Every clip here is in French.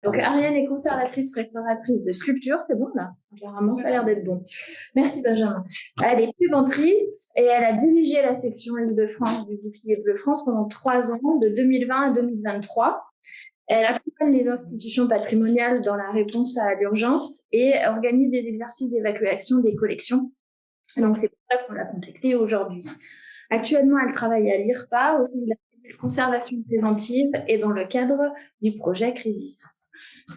Donc, Ariane est conservatrice, restauratrice de sculpture, c'est bon là? Apparemment, ça a l'air d'être bon. Merci Benjamin. Elle est préventrice et elle a dirigé la section Île-de-France du Bouclier Bleu France pendant 3 ans, de 2020 à 2023. Elle accompagne les institutions patrimoniales dans la réponse à l'urgence et organise des exercices d'évacuation des collections. Donc, c'est pour ça qu'on l'a contactée aujourd'hui. Actuellement, elle travaille à l'IRPA au sein de la cellule conservation préventive et dans le cadre du projet Crisis.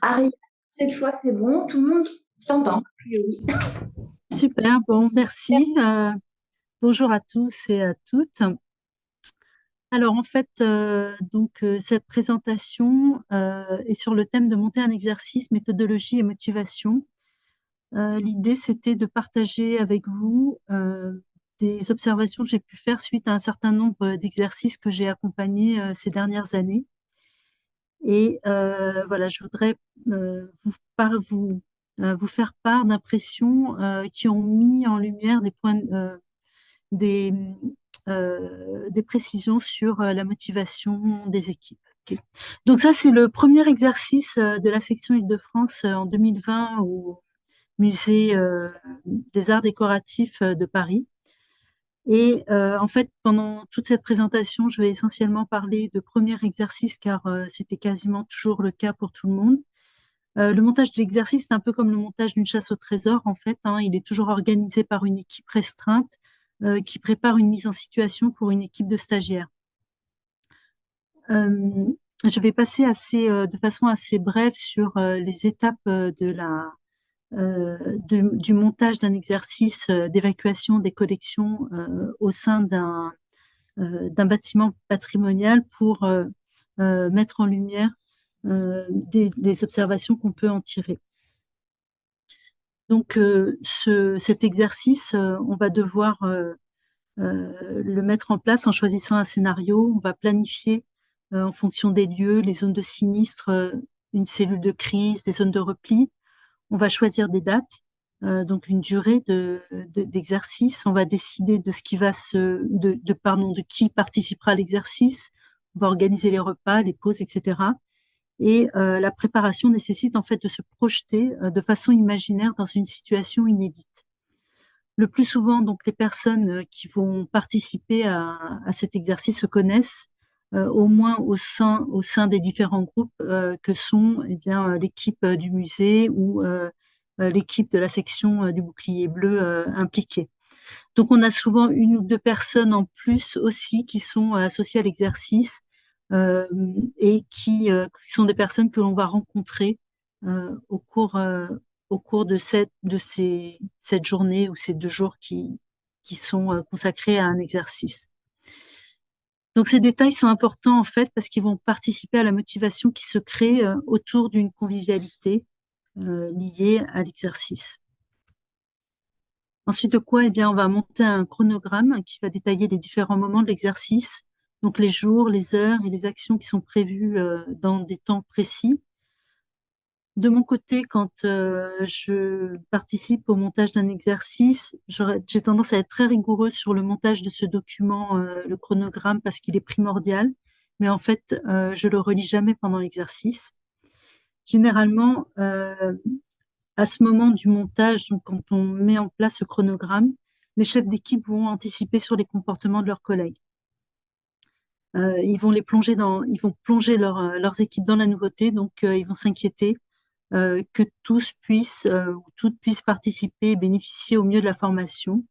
Ariane, cette fois, c'est bon, tout le monde t'entend, a priori. Super, bon, merci. Bonjour à tous et à toutes. Alors, en fait, cette présentation est sur le thème de monter un exercice, méthodologie et motivation. L'idée, c'était de partager avec vous des observations que j'ai pu faire suite à un certain nombre d'exercices que j'ai accompagnés ces dernières années. Et voilà, je voudrais vous faire part d'impressions qui ont mis en lumière des, des précisions sur la motivation des équipes. Ok. Donc ça, c'est le premier exercice de la section Île-de-France en 2020 au musée des Arts décoratifs de Paris. Et en fait, pendant toute cette présentation, je vais essentiellement parler de premier exercice car c'était quasiment toujours le cas pour tout le monde. Le montage de l'exercice, c'est un peu comme le montage d'une chasse au trésor, en fait, hein. Il est toujours organisé par une équipe restreinte qui prépare une mise en situation pour une équipe de stagiaires. Je vais passer de façon assez brève sur les étapes du montage d'un exercice d'évacuation des collections au sein d'un bâtiment patrimonial pour mettre en lumière des observations qu'on peut en tirer. Donc, cet exercice, on va devoir le mettre en place en choisissant un scénario. On va planifier en fonction des lieux, les zones de sinistre, une cellule de crise, des zones de repli. On va choisir des dates, donc une durée d'exercice. On va décider de ce qui va de qui participera à l'exercice. On va organiser les repas, les pauses, etc. Et la préparation nécessite en fait de se projeter de façon imaginaire dans une situation inédite. Le plus souvent, donc, les personnes qui vont participer à cet exercice se connaissent, au moins au sein des différents groupes que sont eh bien, l'équipe du musée ou l'équipe de la section du bouclier bleu impliquée. Donc, on a souvent une ou deux personnes en plus aussi qui sont associées à l'exercice euh, et qui sont des personnes que l'on va rencontrer euh, au cours, euh, au cours cette journée ou ces 2 jours qui sont consacrés à un exercice. Donc, ces détails sont importants en fait parce qu'ils vont participer à la motivation qui se crée autour d'une convivialité liée à l'exercice. Ensuite de quoi, eh bien, on va monter un chronogramme qui va détailler les différents moments de l'exercice, donc les jours, les heures et les actions qui sont prévues dans des temps précis. De mon côté, quand je participe au montage d'un exercice, j'ai tendance à être très rigoureuse sur le montage de ce document, le chronogramme, parce qu'il est primordial. Mais en fait, je le relis jamais pendant l'exercice. Généralement, à ce moment du montage, donc quand on met en place ce chronogramme, les chefs d'équipe vont anticiper sur les comportements de leurs collègues. Ils vont plonger leurs équipes dans la nouveauté, donc ils vont s'inquiéter que tous puissent ou toutes puissent participer et bénéficier au mieux de la formation.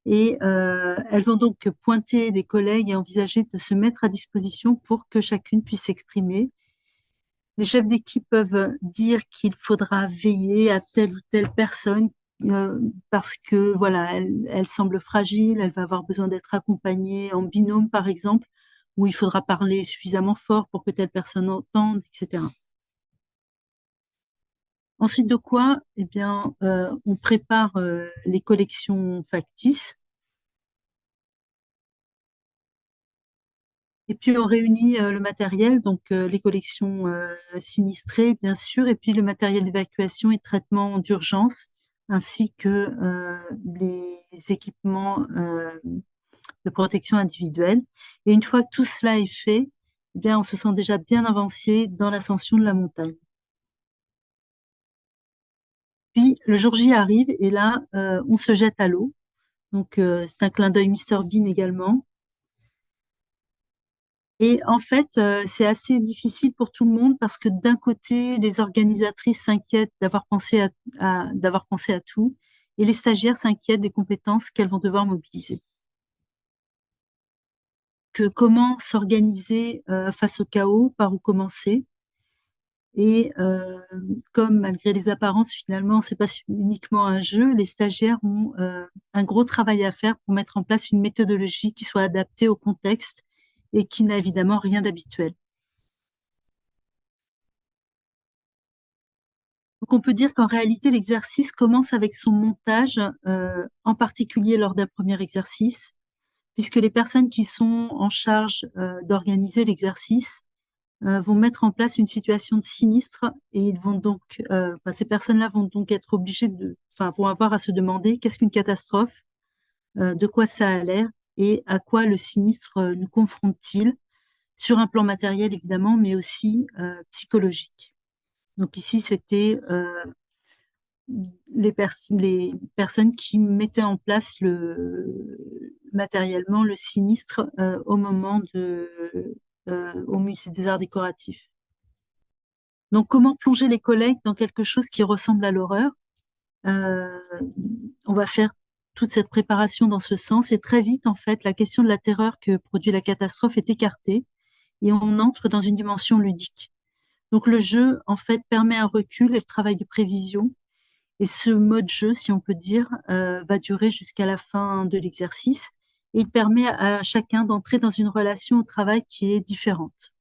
Et elles vont donc pointer des collègues et envisager de se mettre à disposition pour que chacune puisse s'exprimer. Les chefs d'équipe peuvent dire qu'il faudra veiller à telle ou telle personne parce que voilà, elle semble fragile, elle va avoir besoin d'être accompagnée en binôme par exemple, où il faudra parler suffisamment fort pour que telle personne entende, etc. Ensuite de quoi, eh bien, on prépare les collections factices et puis on réunit le matériel, donc les collections sinistrées, bien sûr, et puis le matériel d'évacuation et de traitement d'urgence, ainsi que les équipements de protection individuelle. Et une fois que tout cela est fait, eh bien, on se sent déjà bien avancé dans l'ascension de la montagne. Puis le jour J arrive et là, on se jette à l'eau. Donc c'est un clin d'œil Mr Bean également. Et en fait, c'est assez difficile pour tout le monde parce que d'un côté, les organisatrices s'inquiètent d'avoir pensé à tout, et les stagiaires s'inquiètent des compétences qu'elles vont devoir mobiliser. Que comment s'organiser face au chaos, par où commencer. Et comme malgré les apparences, finalement, c'est pas uniquement un jeu, les stagiaires ont un gros travail à faire pour mettre en place une méthodologie qui soit adaptée au contexte et qui n'a évidemment rien d'habituel. Donc on peut dire qu'en réalité, l'exercice commence avec son montage, en particulier lors d'un premier exercice, puisque les personnes qui sont en charge d'organiser l'exercice vont mettre en place une situation de sinistre et ils vont donc, ces personnes-là vont donc être obligées vont avoir à se demander qu'est-ce qu'une catastrophe, de quoi ça a l'air et à quoi le sinistre nous confronte-t-il, sur un plan matériel évidemment, mais aussi psychologique. Donc ici, c'était les personnes qui mettaient en place matériellement le sinistre au moment au musée des arts décoratifs. Donc, comment plonger les collègues dans quelque chose qui ressemble à l'horreur? Euh, on va faire toute cette préparation dans ce sens et très vite, en fait, la question de la terreur que produit la catastrophe est écartée et on entre dans une dimension ludique. Donc, le jeu, en fait, permet un recul et le travail de prévision. Et ce mode jeu, si on peut dire, va durer jusqu'à la fin de l'exercice. Et il permet à chacun d'entrer dans une relation au travail qui est différente.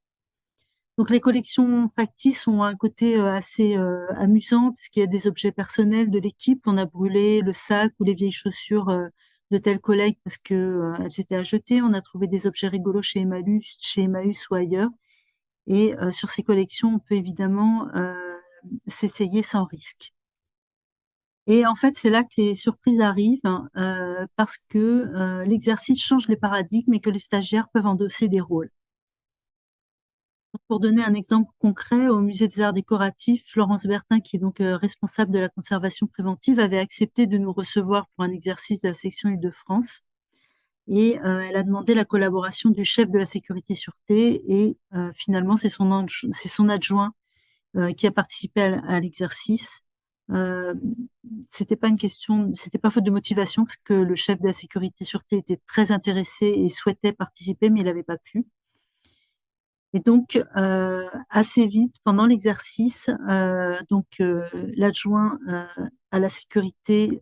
Donc les collections factices ont un côté assez amusant puisqu'il y a des objets personnels de l'équipe. On a brûlé le sac ou les vieilles chaussures de tels collègues parce que elles étaient à jeter. On a trouvé des objets rigolos chez Emmaüs ou ailleurs. Et sur ces collections, on peut évidemment s'essayer sans risque. Et en fait, c'est là que les surprises arrivent, hein, parce que l'exercice change les paradigmes et que les stagiaires peuvent endosser des rôles. Pour donner un exemple concret, au Musée des Arts Décoratifs, Florence Bertin, qui est donc responsable de la conservation préventive, avait accepté de nous recevoir pour un exercice de la section Île-de-France. Et elle a demandé la collaboration du chef de la sécurité sûreté. Et finalement, c'est son adjoint qui a participé à l'exercice. Euh, c'était pas une question, c'était pas faute de motivation parce que le chef de la sécurité sûreté était très intéressé et souhaitait participer, mais il n'avait pas pu. Et donc, assez vite, pendant l'exercice, l'adjoint à la sécurité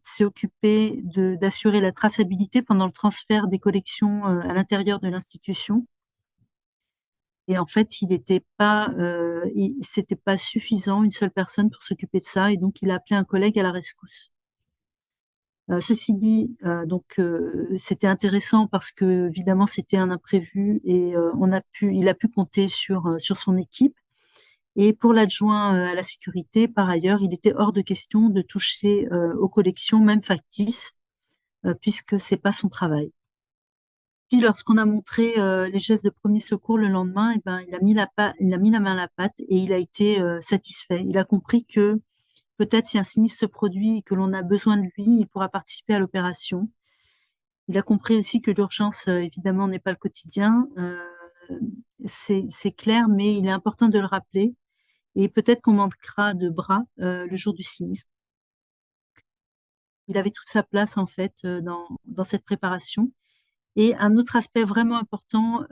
s'est occupé d'assurer la traçabilité pendant le transfert des collections à l'intérieur de l'institution. Et en fait, c'était pas suffisant, une seule personne pour s'occuper de ça, et donc il a appelé un collègue à la rescousse. Ceci dit, c'était intéressant parce que évidemment c'était un imprévu et il a pu compter sur son équipe. Et pour l'adjoint à la sécurité, par ailleurs, il était hors de question de toucher aux collections, même factices, puisque c'est pas son travail. Puis lorsqu'on a montré les gestes de premier secours le lendemain, eh ben, il a mis la main à la pâte et il a été satisfait. Il a compris que peut-être si un sinistre se produit et que l'on a besoin de lui, il pourra participer à l'opération. Il a compris aussi que l'urgence, évidemment, n'est pas le quotidien. C'est clair, mais il est important de le rappeler. Et peut-être qu'on manquera de bras le jour du sinistre. Il avait toute sa place, en fait, dans cette préparation. Et un autre aspect vraiment important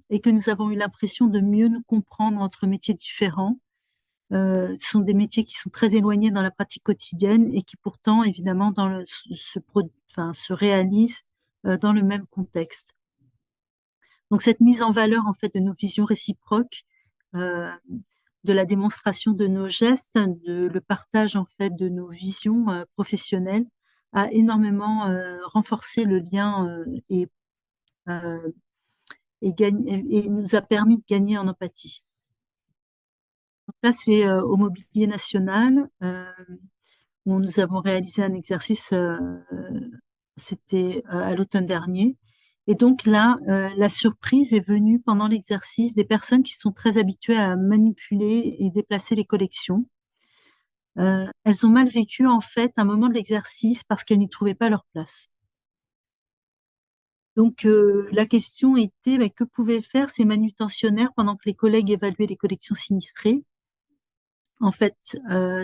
est que nous avons eu l'impression de mieux nous comprendre entre métiers différents. Ce sont des métiers qui sont très éloignés dans la pratique quotidienne et qui pourtant, évidemment, se réalisent dans le même contexte. Donc cette mise en valeur en fait de nos visions réciproques, euh, de la démonstration de nos gestes, le partage en fait de nos visions professionnelles a énormément renforcé le lien euh, et nous a permis de gagner en empathie. Donc là, c'est au Mobilier National où nous avons réalisé un exercice, c'était à l'automne dernier. Et donc là, la surprise est venue pendant l'exercice des personnes qui sont très habituées à manipuler et déplacer les collections. elles ont mal vécu en fait un moment de l'exercice parce qu'elles n'y trouvaient pas leur place. Donc la question était que pouvaient faire ces manutentionnaires pendant que les collègues évaluaient les collections sinistrées. En fait,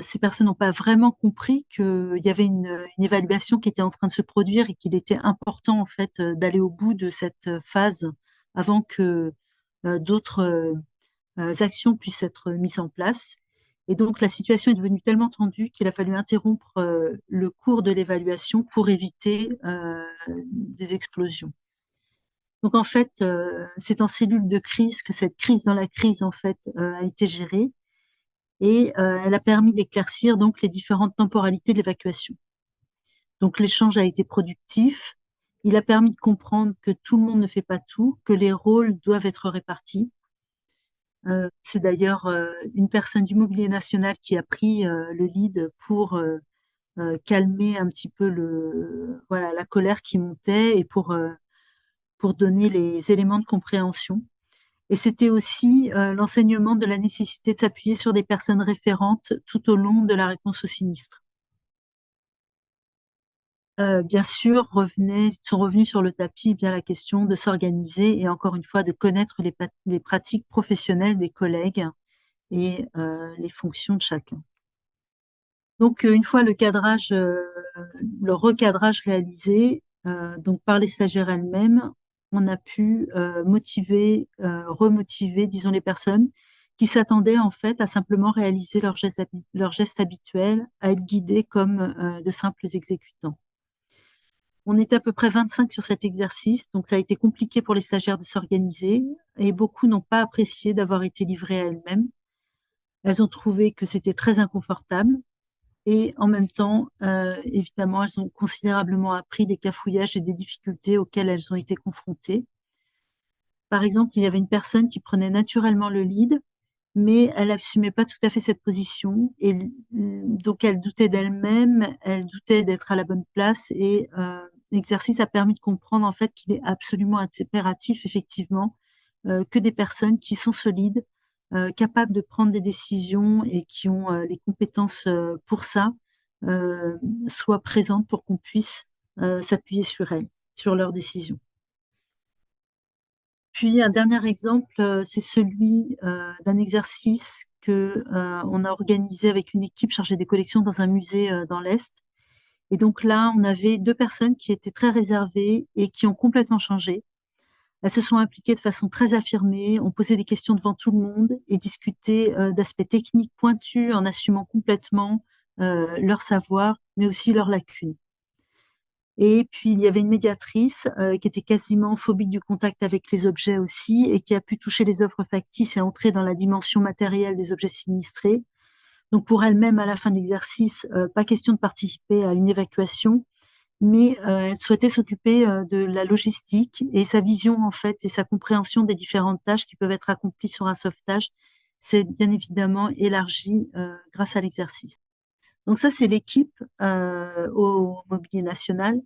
ces personnes n'ont pas vraiment compris qu'il y avait une évaluation qui était en train de se produire et qu'il était important en fait d'aller au bout de cette phase avant que d'autres actions puissent être mises en place. Et donc la situation est devenue tellement tendue qu'il a fallu interrompre le cours de l'évaluation pour éviter des explosions. Donc en fait, c'est en cellule de crise que cette crise dans la crise en fait a été gérée et elle a permis d'éclaircir donc les différentes temporalités de l'évacuation. Donc l'échange a été productif. Il a permis de comprendre que tout le monde ne fait pas tout, que les rôles doivent être répartis. C'est d'ailleurs une personne du Mobilier National qui a pris le lead pour calmer un petit peu voilà, la colère qui montait et pour donner les éléments de compréhension. Et c'était aussi l'enseignement de la nécessité de s'appuyer sur des personnes référentes tout au long de la réponse au sinistre. Bien sûr, sont revenus sur le tapis bien la question de s'organiser et encore une fois de connaître les pratiques professionnelles des collègues et les fonctions de chacun. Donc, une fois le recadrage réalisé, donc par les stagiaires elles-mêmes, on a pu remotiver, disons, les personnes qui s'attendaient en fait à simplement réaliser leurs gestes habituels, à être guidées comme de simples exécutants. On était à peu près 25 sur cet exercice, donc ça a été compliqué pour les stagiaires de s'organiser et beaucoup n'ont pas apprécié d'avoir été livrées à elles-mêmes. Elles ont trouvé que c'était très inconfortable. Et en même temps, évidemment, elles ont considérablement appris des cafouillages et des difficultés auxquelles elles ont été confrontées. Par exemple, il y avait une personne qui prenait naturellement le lead, mais elle n'assumait pas tout à fait cette position. Et donc, elle doutait d'elle-même, elle doutait d'être à la bonne place. Et l'exercice a permis de comprendre en fait qu'il est absolument impératif, effectivement, que des personnes qui sont solides, capables de prendre des décisions et qui ont les compétences pour ça, euh, soient présentes pour qu'on puisse s'appuyer sur elles, sur leurs décisions. Puis un dernier exemple, c'est celui d'un exercice que on a organisé avec une équipe chargée des collections dans un musée dans l'Est. Et donc là, on avait deux personnes qui étaient très réservées et qui ont complètement changé. Elles se sont impliquées de façon très affirmée, ont posé des questions devant tout le monde et discuté d'aspects techniques pointus en assumant complètement leur savoir, mais aussi leurs lacunes. Et puis, il y avait une médiatrice qui était quasiment phobique du contact avec les objets aussi et qui a pu toucher les œuvres factices et entrer dans la dimension matérielle des objets sinistrés. Donc, pour elle-même, à la fin de l'exercice, pas question de participer à une évacuation, mais elle souhaitait s'occuper de la logistique et sa vision, en fait, et sa compréhension des différentes tâches qui peuvent être accomplies sur un sauvetage, c'est bien évidemment élargi grâce à l'exercice. Donc ça, c'est l'équipe au Mobilier National.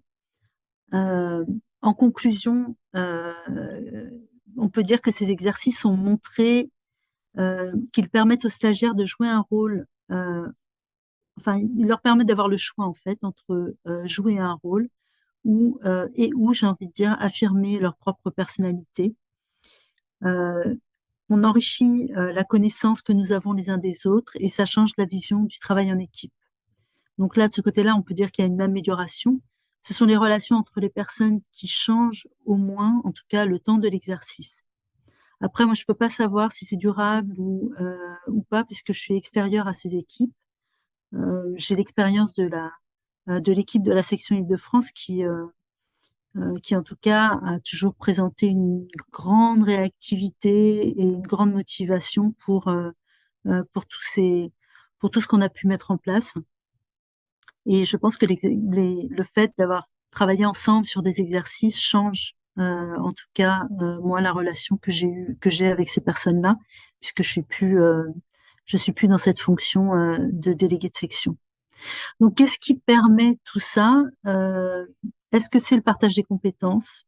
En conclusion, on peut dire que ces exercices ont montré qu'ils permettent aux stagiaires de jouer un rôle, enfin, ils leur permettent d'avoir le choix en fait entre jouer un rôle et où, j'ai envie de dire, affirmer leur propre personnalité. On enrichit la connaissance que nous avons les uns des autres et ça change la vision du travail en équipe. Donc là, de ce côté-là, on peut dire qu'il y a une amélioration. Ce sont les relations entre les personnes qui changent au moins, en tout cas, le temps de l'exercice. Après, moi, je peux pas savoir si c'est durable ou pas, puisque je suis extérieure à ces équipes. J'ai l'expérience de l'équipe de la section Île-de-France qui, en tout cas, a toujours présenté une grande réactivité et une grande motivation pour pour tout ce qu'on a pu mettre en place. Et je pense que le fait d'avoir travaillé ensemble sur des exercices change, en tout cas, moi, la relation que j'ai avec ces personnes-là, puisque je suis plus dans cette fonction, de délégué de section. Donc, qu'est-ce qui permet tout ça? Est-ce que c'est le partage des compétences?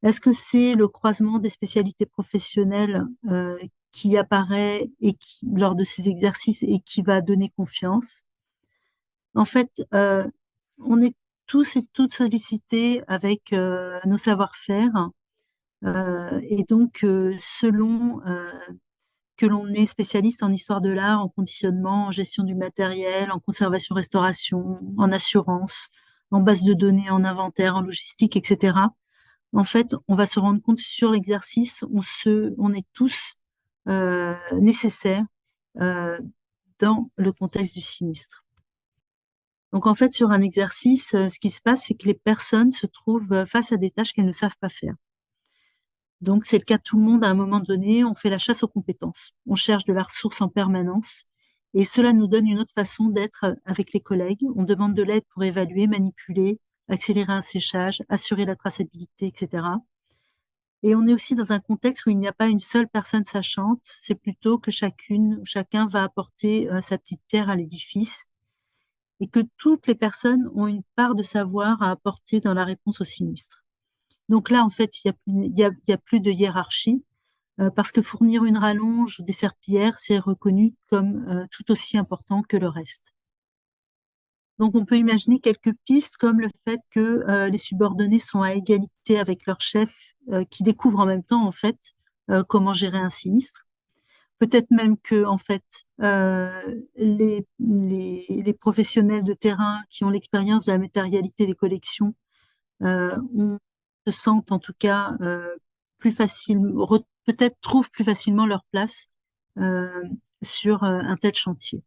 Est-ce que c'est le croisement des spécialités professionnelles, qui apparaît lors de ces exercices et qui va donner confiance? En fait, on est tous et toutes sollicités avec nos savoir-faire. Et donc, selon que l'on est spécialiste en histoire de l'art, en conditionnement, en gestion du matériel, en conservation-restauration, en assurance, en base de données, en inventaire, en logistique, etc. En fait, on va se rendre compte sur l'exercice, on est tous nécessaires euh, dans le contexte du sinistre. Donc en fait, sur un exercice, ce qui se passe, c'est que les personnes se trouvent face à des tâches qu'elles ne savent pas faire. Donc c'est le cas de tout le monde à un moment donné, on fait la chasse aux compétences. On cherche de la ressource en permanence et cela nous donne une autre façon d'être avec les collègues. On demande de l'aide pour évaluer, manipuler, accélérer un séchage, assurer la traçabilité, etc. Et on est aussi dans un contexte où il n'y a pas une seule personne sachante, c'est plutôt que chacun va apporter sa petite pierre à l'édifice et que toutes les personnes ont une part de savoir à apporter dans la réponse au sinistre. Donc là, en fait, il y a plus de hiérarchie, parce que fournir une rallonge ou des serpillères, c'est reconnu comme tout aussi important que le reste. Donc on peut imaginer quelques pistes comme le fait que les subordonnés sont à égalité avec leur chef, qui découvrent en même temps, en fait, comment gérer un sinistre. Peut-être même que, en fait, les professionnels de terrain qui ont l'expérience de la matérialité des collections se sentent en tout cas plus facilement, peut-être trouvent plus facilement leur place euh, sur un tel chantier.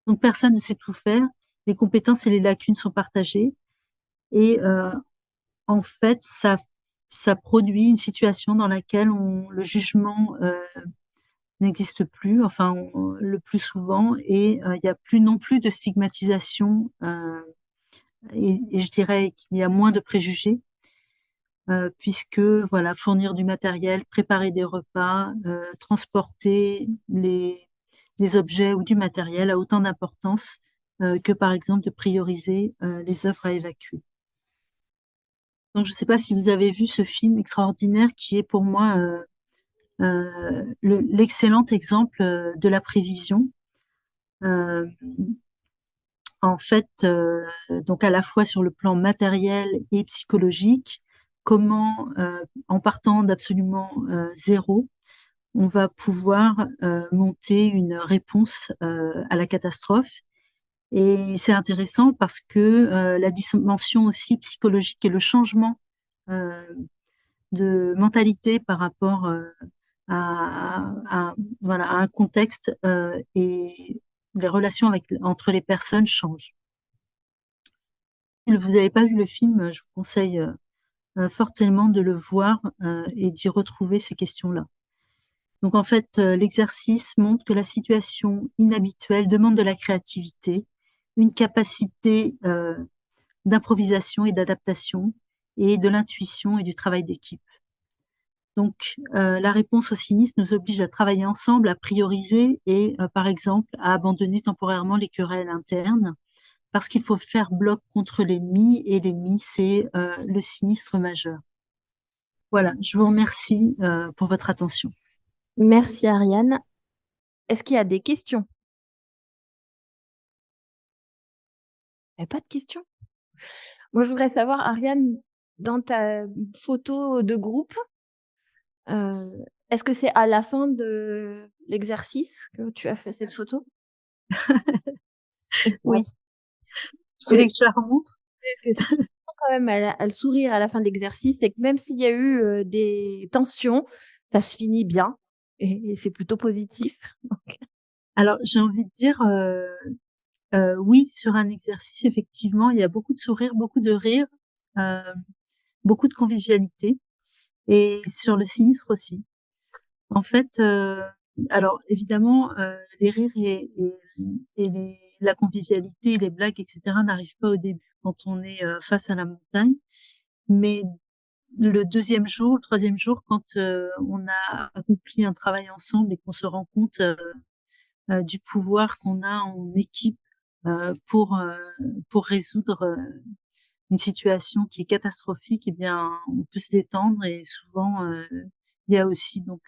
Donc personne ne sait tout faire, les compétences et les lacunes sont partagées et en fait ça produit une situation dans laquelle le jugement n'existe plus, enfin le plus souvent, et il n'y a plus non plus de stigmatisation et je dirais qu'il y a moins de préjugés puisque voilà, fournir du matériel, préparer des repas, transporter les objets ou du matériel a autant d'importance que par exemple de prioriser les œuvres à évacuer. Donc je ne sais pas si vous avez vu ce film extraordinaire qui est pour moi l'excellent exemple de la prévision. Euh, En fait, donc à la fois sur le plan matériel et psychologique, comment, en partant d'absolument zéro, on va pouvoir monter une réponse à la catastrophe. Et c'est intéressant parce que la dimension aussi psychologique et le changement euh, de mentalité par rapport voilà, à un contexte et les relations entre les personnes changent. Si vous n'avez pas vu le film, je vous conseille fortement de le voir et d'y retrouver ces questions-là. Donc en fait, l'exercice montre que la situation inhabituelle demande de la créativité, une capacité d'improvisation et d'adaptation, et de l'intuition et du travail d'équipe. Donc la réponse au sinistre nous oblige à travailler ensemble, à prioriser et par exemple à abandonner temporairement les querelles internes parce qu'il faut faire bloc contre l'ennemi et l'ennemi, c'est le sinistre majeur. Voilà, je vous remercie pour votre attention. Merci Ariane. Est-ce qu'il y a des questions? Il n'y a pas de questions? Moi, je voudrais savoir, Ariane, dans ta photo de groupe, est-ce que c'est à la fin de l'exercice que tu as fait cette photo? Oui. Vous voulez que je la remontre? Que si quand même elle sourire à la fin de l'exercice, c'est que même s'il y a eu des tensions, ça se finit bien et c'est plutôt positif. Alors, j'ai envie de dire, oui, sur un exercice, effectivement, il y a beaucoup de sourires, beaucoup de rires, euh, beaucoup de convivialité, et sur le sinistre aussi. En fait, alors évidemment, les rires et la convivialité, les blagues, etc., n'arrivent pas au début quand on est face à la montagne, mais le deuxième jour, le troisième jour, quand on a accompli un travail ensemble et qu'on se rend compte du pouvoir qu'on a en équipe euh, pour euh, pour résoudre une situation qui est catastrophique, eh bien, on peut se détendre et souvent il y a aussi donc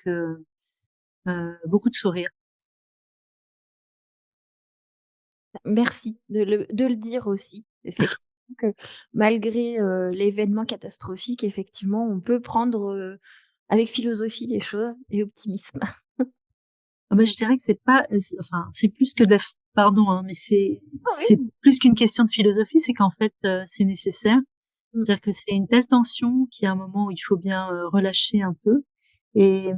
beaucoup de sourires. Merci de le dire aussi. Effectivement que malgré, l'événement catastrophique, effectivement, on peut prendre, avec philosophie les choses et optimisme. Ah bah, je dirais que c'est pas, enfin, c'est plus que de la, pardon, hein, mais Ah c'est oui. plus qu'une question de philosophie, c'est qu'en fait, c'est nécessaire. Mmh. C'est-à-dire que c'est une telle tension qu'il y a un moment où il faut bien relâcher un peu. Et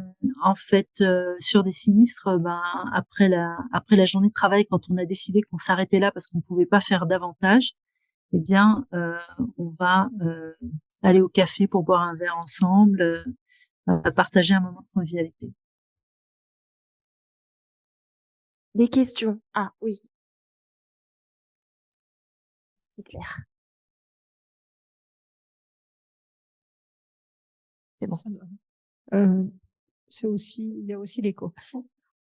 en fait, sur des sinistres, ben après la journée de travail, quand on a décidé qu'on s'arrêtait là parce qu'on pouvait pas faire davantage, eh bien, on va aller au café pour boire un verre ensemble, partager un moment de convivialité. Des questions? Ah oui, c'est clair. C'est bon. Ça doit. C'est aussi, il y a aussi l'écho.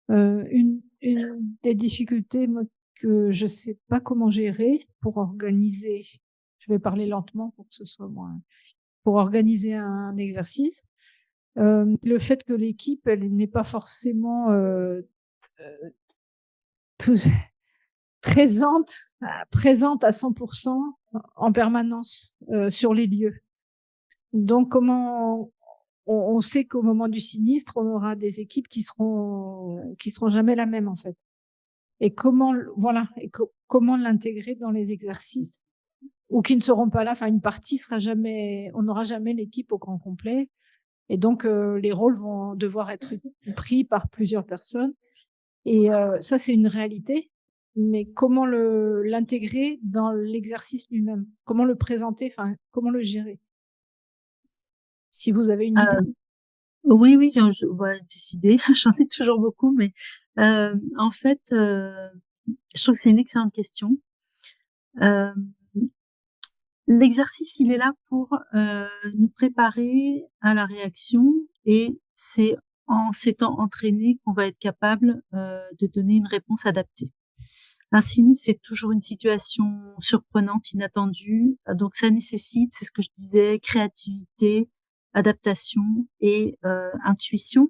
Une des difficultés moi, que je sais pas comment gérer pour organiser, je vais parler lentement pour que ce soit moins, pour organiser un exercice, le fait que l'équipe, elle n'est pas forcément tout- présente, présente à 100% en permanence sur les lieux. Donc, comment on sait qu'au moment du sinistre, on aura des équipes qui seront jamais la même en fait. Et comment, voilà, et comment l'intégrer dans les exercices ou qui ne seront pas là. Enfin, une partie sera jamais, on n'aura jamais l'équipe au grand complet. Et donc, les rôles vont devoir être pris par plusieurs personnes. Et ça, c'est une réalité. Mais comment l'intégrer dans l'exercice lui-même? Comment le présenter? Enfin, comment le gérer? Si vous avez une idée. Oui, oui, ouais, décidé. J'en ai toujours beaucoup, mais en fait, je trouve que c'est une excellente question. Euh, L'exercice, il est là pour nous préparer à la réaction et c'est en s'étant entraîné qu'on va être capable de donner une réponse adaptée. Un sinistre, c'est toujours une situation surprenante, inattendue, donc ça nécessite, c'est ce que je disais, créativité, adaptation et intuition.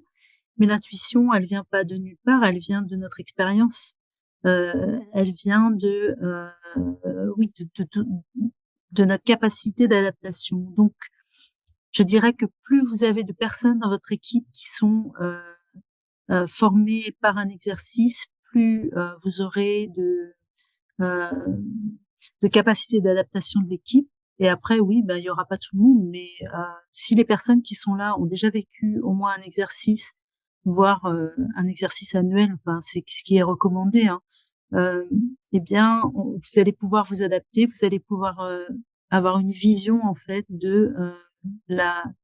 Mais l'intuition, elle vient pas de nulle part, elle vient de notre expérience. Elle vient oui, de notre capacité d'adaptation. Donc, je dirais que plus vous avez de personnes dans votre équipe qui sont formées par un exercice, plus vous aurez euh, de capacité d'adaptation de l'équipe. Et après, oui, ben, il y aura pas tout le monde, mais si les personnes qui sont là ont déjà vécu au moins un exercice, voire un exercice annuel, enfin, c'est ce qui est recommandé, hein, euh, eh bien, vous allez pouvoir vous adapter, vous allez pouvoir avoir une vision en fait de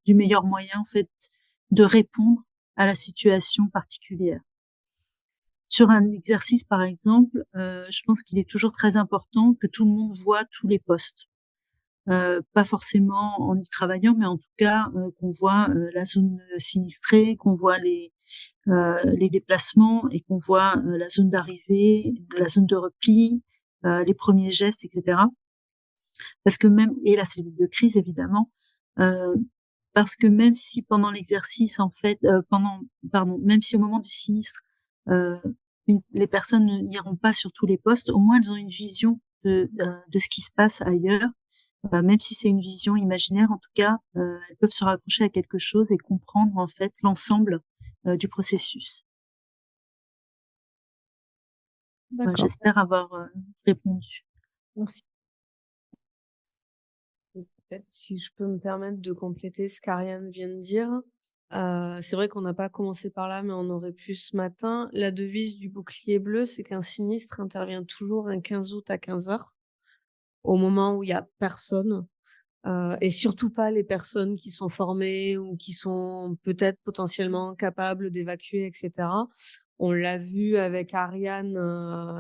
du meilleur moyen en fait de répondre à la situation particulière. Sur un exercice, par exemple, je pense qu'il est toujours très important que tout le monde voit tous les postes. Pas forcément en y travaillant, mais en tout cas qu'on voit la zone sinistrée, qu'on voit les déplacements et qu'on voit la zone d'arrivée, la zone de repli, les premiers gestes, etc. Parce que même, et la cellule de crise évidemment, euh, parce que même si pendant l'exercice, en fait, même si au moment du sinistre, euh, les personnes n'iront pas sur tous les postes, au moins elles ont une vision de ce qui se passe ailleurs, même si c'est une vision imaginaire, en tout cas, elles peuvent se raccrocher à quelque chose et comprendre en fait l'ensemble du processus. Ouais, D'accord. j'espère avoir répondu. Merci. Peut-être si je peux me permettre de compléter ce qu'Ariane vient de dire. C'est vrai qu'on n'a pas commencé par là, mais on aurait pu ce matin. La devise du bouclier bleu, c'est qu'un sinistre intervient toujours un 15 août à 15h, au moment où il y a personne, et surtout pas les personnes qui sont formées ou qui sont peut-être potentiellement capables d'évacuer, etc. On l'a vu avec Ariane,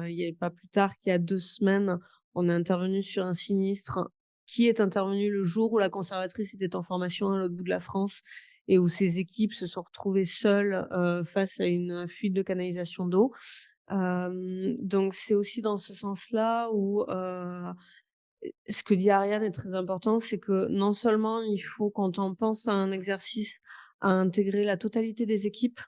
il y a pas plus tard qu'il y a 2 semaines, on est intervenu sur un sinistre qui est intervenu le jour où la conservatrice était en formation à l'autre bout de la France et où ses équipes se sont retrouvées seules face à une fuite de canalisation d'eau. Donc c'est aussi dans ce sens-là où ce que dit Ariane est très important, c'est que non seulement il faut, quand on pense à un exercice, à intégrer la totalité des équipes,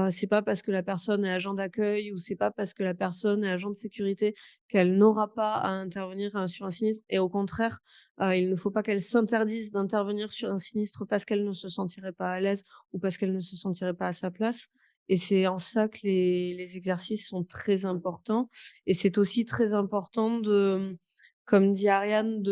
C'est pas parce que la personne est agent d'accueil ou c'est pas parce que la personne est agent de sécurité qu'elle n'aura pas à intervenir, sur un sinistre et au contraire, il ne faut pas qu'elle s'interdise d'intervenir sur un sinistre parce qu'elle ne se sentirait pas à l'aise ou parce qu'elle ne se sentirait pas à sa place et c'est en ça que les exercices sont très importants et c'est aussi très important de, comme dit Ariane,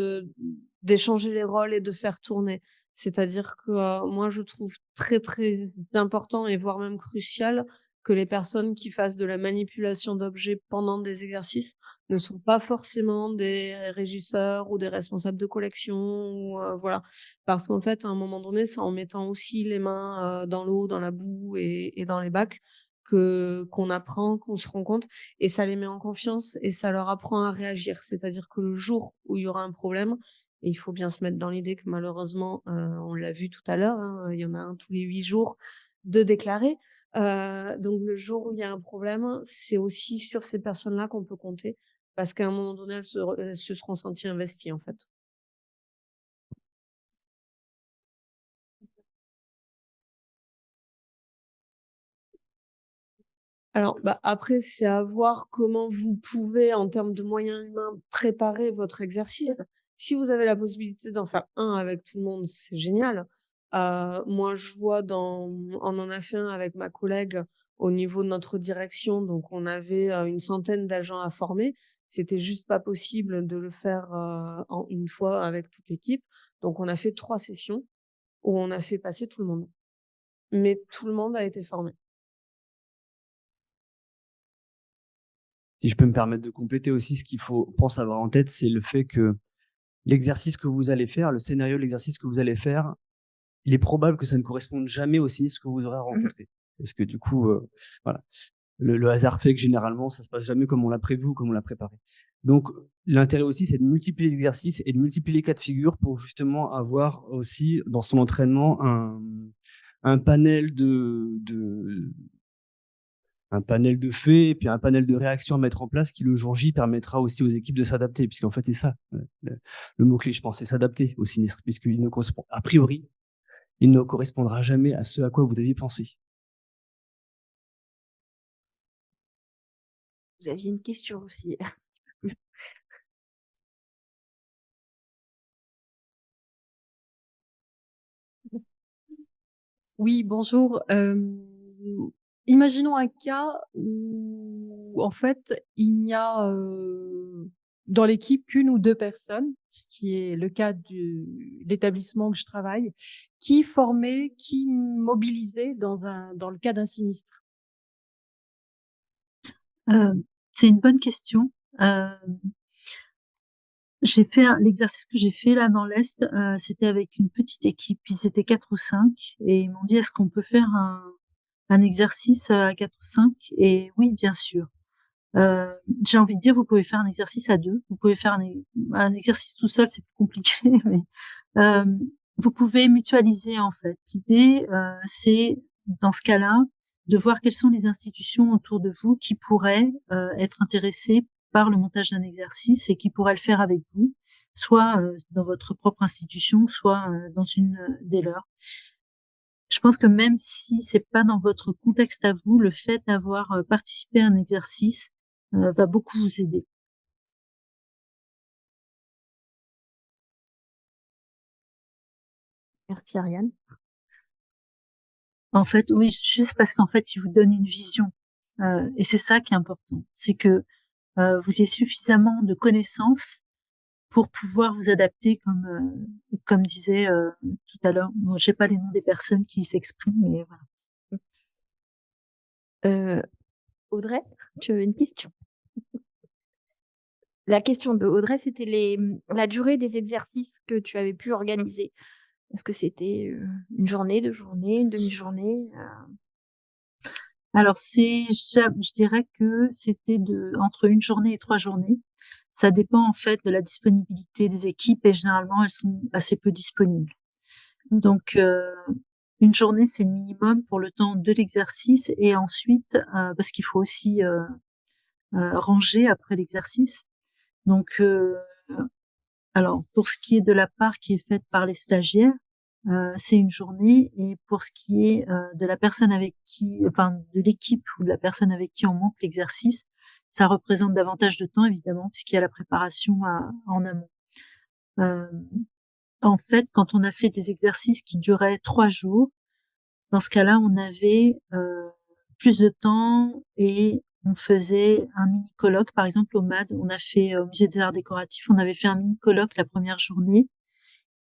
d'échanger les rôles et de faire tourner. C'est-à-dire que, moi je trouve très, très important et voire même crucial que les personnes qui fassent de la manipulation d'objets pendant des exercices ne sont pas forcément des régisseurs ou des responsables de collection ou, voilà. Parce qu'en fait, à un moment donné, c'est en mettant aussi les mains, dans l'eau, dans la boue et dans les bacs qu'on apprend, qu'on se rend compte et ça les met en confiance et ça leur apprend à réagir. C'est-à-dire que le jour où il y aura un problème, et il faut bien se mettre dans l'idée que malheureusement, on l'a vu tout à l'heure, hein, il y en a un tous les 8 jours de déclarés. Donc le jour où il y a un problème, c'est aussi sur ces personnes-là qu'on peut compter parce qu'à un moment donné, elles se seront senties investies, en fait. Alors, bah, après, c'est à voir comment vous pouvez, en termes de moyens humains, préparer votre exercice. Si vous avez la possibilité d'en faire un avec tout le monde, c'est génial. Moi, je vois on en a fait un avec ma collègue au niveau de notre direction. Donc, on avait une centaine d'agents à former. C'était juste pas possible de le faire en une fois avec toute l'équipe. Donc, on a fait 3 sessions où on a fait passer tout le monde. Mais tout le monde a été formé. Si je peux me permettre de compléter aussi, ce qu'il pense avoir en tête, c'est le fait que l'exercice que vous allez faire, le scénario de l'exercice que vous allez faire, il est probable que ça ne corresponde jamais au sinistre que vous aurez rencontré. Parce que du coup, voilà, le hasard fait que généralement, ça se passe jamais comme on l'a prévu ou comme on l'a préparé. Donc, l'intérêt aussi, c'est de multiplier les exercices et de multiplier les cas de figure pour justement avoir aussi dans son entraînement un panel un panel de faits et puis un panel de réactions à mettre en place qui, le jour J, permettra aussi aux équipes de s'adapter, puisqu'en fait, c'est ça, le mot-clé, je pense, c'est s'adapter au sinistre, puisqu'il ne correspond, a priori, il ne correspondra jamais à ce à quoi vous aviez pensé. Vous aviez une question aussi. Oui, bonjour. Imaginons un cas où, en fait, il n'y a dans l'équipe qu'une ou deux personnes, ce qui est le cas de l'établissement où je travaille, qui formait, qui mobilisait dans le cas d'un sinistre. C'est une bonne question. J'ai fait l'exercice que j'ai fait là dans l'Est, c'était avec une petite équipe, ils étaient 4 ou 5 et ils m'ont dit: «Est-ce qu'on peut faire un exercice à 4 ou 5?» Et oui, bien sûr. J'ai envie de dire, vous pouvez faire un exercice à 2, vous pouvez faire un exercice tout seul, c'est plus compliqué, mais vous pouvez mutualiser en fait. L'idée, c'est dans ce cas-là, de voir quelles sont les institutions autour de vous qui pourraient être intéressées par le montage d'un exercice et qui pourraient le faire avec vous, soit dans votre propre institution, soit dans une des leurs. Je pense que même si c'est pas dans votre contexte à vous, le fait d'avoir participé à un exercice va beaucoup vous aider. Merci Ariane. En fait, oui, juste parce qu'en fait, il vous donne une vision. Et c'est ça qui est important. C'est que vous ayez suffisamment de connaissances pour pouvoir vous adapter comme disait tout à l'heure. Bon, j'ai pas les noms des personnes qui s'expriment, mais voilà. Audrey, tu avais une question? La question de Audrey, c'était la durée des exercices que tu avais pu organiser. Est-ce que c'était une journée, 2 journées, une demi-journée? Alors je dirais que c'était entre 1 journée et 3 journées. Ça dépend en fait de la disponibilité des équipes et généralement elles sont assez peu disponibles. Donc 1 journée c'est le minimum pour le temps de l'exercice et ensuite parce qu'il faut aussi ranger après l'exercice. Donc alors pour ce qui est de la part qui est faite par les stagiaires, c'est une journée. Et pour ce qui est de la personne avec qui, enfin de l'équipe ou de la personne avec qui on monte l'exercice, ça représente davantage de temps évidemment puisqu'il y a la préparation en amont. En fait, quand on a fait des exercices qui duraient 3 jours, dans ce cas-là, on avait plus de temps et on faisait un mini colloque. Par exemple, au MAD, on a fait au Musée des Arts Décoratifs, on avait fait un mini colloque la première journée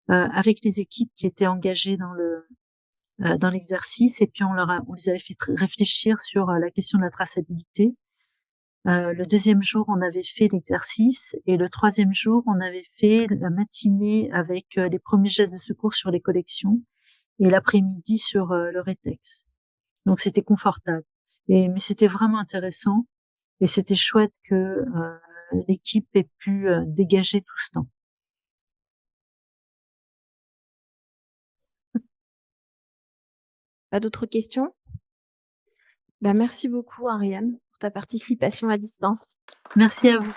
avec les équipes qui étaient engagées dans l'exercice, et puis on les avait fait réfléchir sur la question de la traçabilité. Le deuxième jour, on avait fait l'exercice, et le troisième jour, on avait fait la matinée avec les premiers gestes de secours sur les collections, et l'après-midi sur le rétex. Donc c'était confortable. Mais c'était vraiment intéressant, et c'était chouette que l'équipe ait pu dégager tout ce temps. Pas d'autres questions? Merci beaucoup, Ariane, pour ta participation à distance. Merci à vous.